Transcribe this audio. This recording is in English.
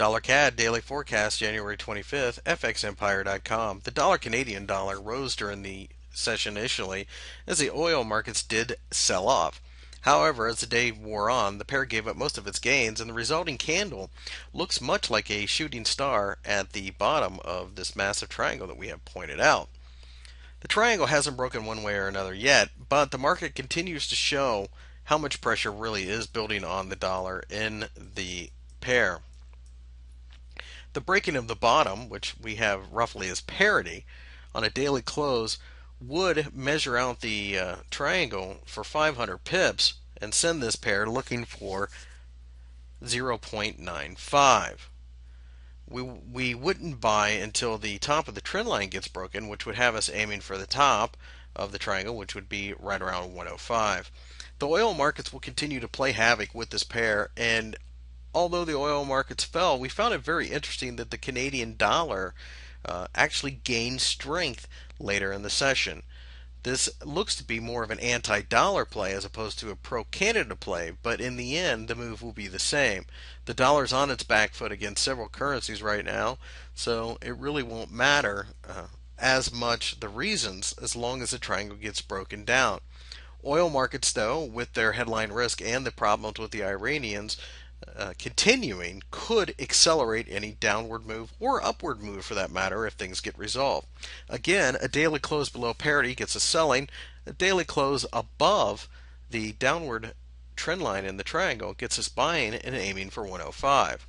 Dollar CAD daily forecast January 25th, FXEmpire.com. The dollar Canadian dollar rose during the session initially as the oil markets did sell off. However, as the day wore on, the pair gave up most of its gains, and the resulting candle looks much like a shooting star at the bottom of this massive triangle that we have pointed out. The triangle hasn't broken one way or another yet, but the market continues to show how much pressure really is building on the dollar in the pair. The breaking of the bottom, which we have roughly as parity, on a daily close would measure out the triangle for 500 pips and send this pair looking for 0.95. We wouldn't buy until the top of the trend line gets broken, which would have us aiming for the top of the triangle, which would be right around 105. The oil markets will continue to play havoc with this pair, and although the oil markets fell, we found it very interesting that the Canadian dollar actually gained strength later in the session. This looks to be more of an anti-dollar play as opposed to a pro-Canada play, but in the end, the move will be the same. The dollar's on its back foot against several currencies right now, so it really won't matter as much the reasons as long as the triangle gets broken down. Oil markets, though, with their headline risk and the problems with the Iranians continuing, could accelerate any downward move or upward move for that matter if things get resolved. Again, a daily close below parity gets us selling. A daily close above the downward trend line in the triangle gets us buying and aiming for 105.